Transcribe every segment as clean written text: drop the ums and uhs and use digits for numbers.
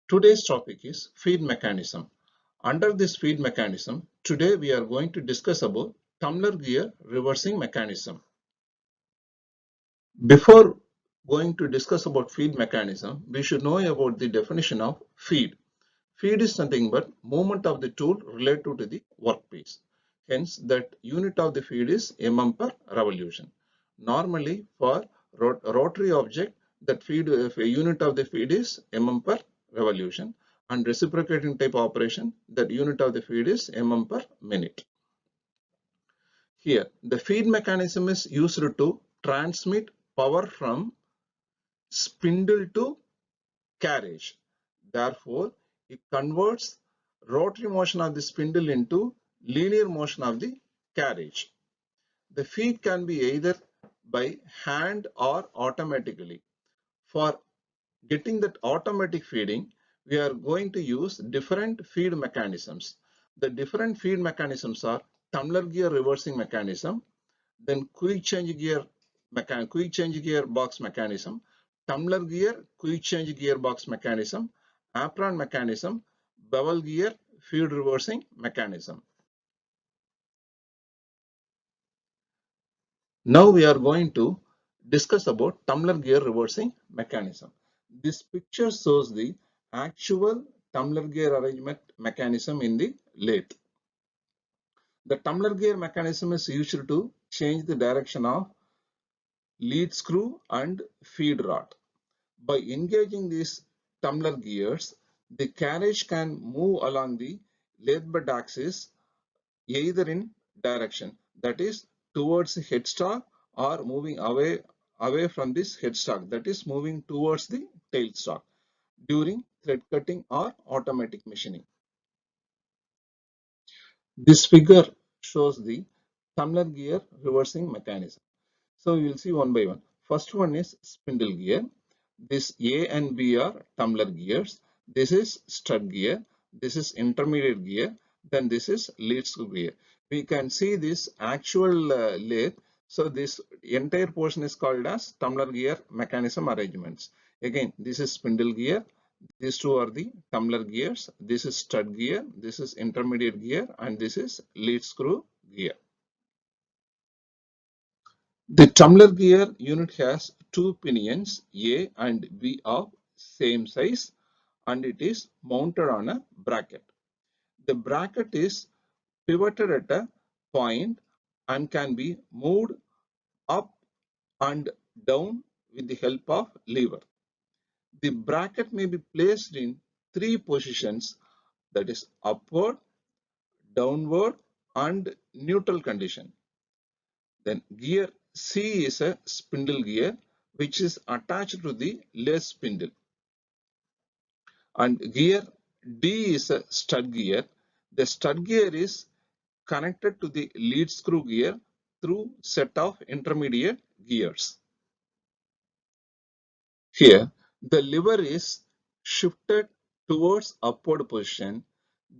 Today's topic is feed mechanism. Under this feed mechanism, today we are going to discuss about tumbler gear reversing mechanism. Before going to discuss about feed mechanism, we should know about the definition of feed. Feed is nothing but movement of the tool related to the workpiece. Hence, that unit of the feed is mm per revolution. Normally, for rotary object, that feed unit of the feed is mm per revolution, and reciprocating type operation, that unit of the feed is mm per minute. Here, the feed mechanism is used to transmit power from spindle to carriage. Therefore, it converts rotary motion of the spindle into linear motion of the carriage. The feed can be either by hand or automatically. For getting that automatic feeding, we are going to use different feed mechanisms. The different feed mechanisms are tumbler gear reversing mechanism, then quick change gear box mechanism, tumbler gear quick change gearbox mechanism, apron mechanism, bevel gear feed reversing mechanism. Now we are going to discuss about tumbler gear reversing mechanism. This picture shows the actual tumbler gear arrangement mechanism in the lathe. The tumbler gear mechanism is used to change the direction of lead screw and feed rod. By engaging these tumbler gears, the carriage can move along the lathe bed axis either in direction, that is towards the headstock, or moving away from this headstock, that is moving towards the tailstock during thread cutting or automatic machining. This figure shows the tumbler gear reversing mechanism. So we will see one by one. First one is spindle gear. This A and B are tumbler gears. This is stud gear. This is intermediate gear. Then this is lead screw gear. We can see this actual lathe. So this entire portion is called as tumbler gear mechanism arrangements. Again, this is spindle gear. These two are the tumbler gears. This is stud gear. This is intermediate gear, and this is lead screw gear. The tumbler gear unit has two pinions A and B of same size, and it is mounted on a bracket. The bracket is pivoted at a point and can be moved up and down with the help of lever. The bracket may be placed in three positions, that is upward, downward and neutral condition. Then gear C is a spindle gear which is attached to the lathe spindle, and gear D is a stud gear. The stud gear is connected to the lead screw gear through set of intermediate gears. Here, the lever is shifted towards upward position.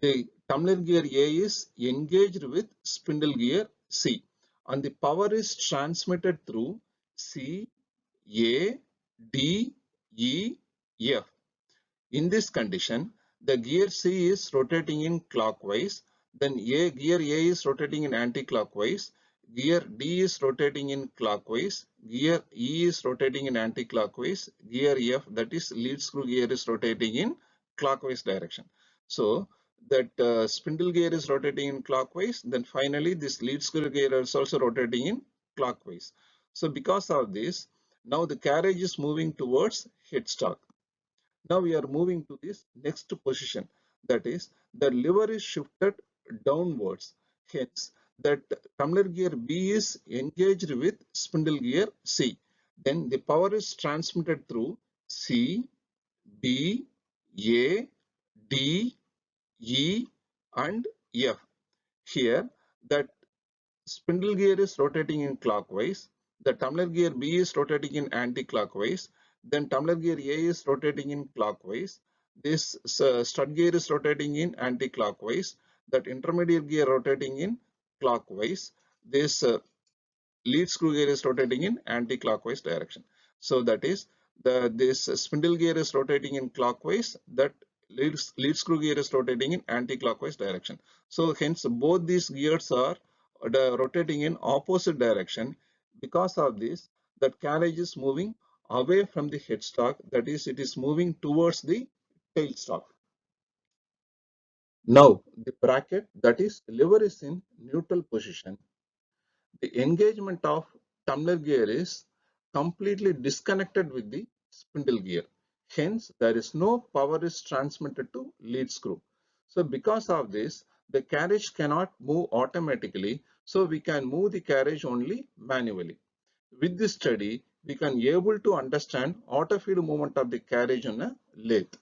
The tumbler gear A is engaged with spindle gear C, and the power is transmitted through C, A, D, E, F. In this condition, the gear C is rotating in clockwise, then gear A is rotating in anti-clockwise, gear D is rotating in clockwise, gear E is rotating in anti-clockwise, gear F, that is lead screw gear, is rotating in clockwise direction. So that spindle gear is rotating in clockwise, then finally this lead screw gear is also rotating in clockwise. So because of this, now the carriage is moving towards headstock. Now we are moving to this next position, that is the lever is shifted downwards. Hence, that tumbler gear B is engaged with spindle gear C. Then the power is transmitted through C, B, A, D, E and F. Here, that spindle gear is rotating in clockwise, the tumbler gear B is rotating in anti-clockwise, then tumbler gear A is rotating in clockwise, this stud gear is rotating in anti-clockwise, that intermediate gear rotating in clockwise, this lead screw gear is rotating in anti-clockwise direction. So that is this spindle gear is rotating in clockwise, that lead screw gear is rotating in anti-clockwise direction. So hence both these gears are rotating in opposite direction. Because of this, that carriage is moving away from the headstock, that is, it is moving towards the tailstock. Now the bracket, that is lever, is in neutral position. The engagement of tumbler gear is completely disconnected with the spindle gear. Hence, there is no power is transmitted to lead screw. So because of this, the carriage cannot move automatically. So we can move the carriage only manually. With this study, we can able to understand auto feed movement of the carriage on a lathe.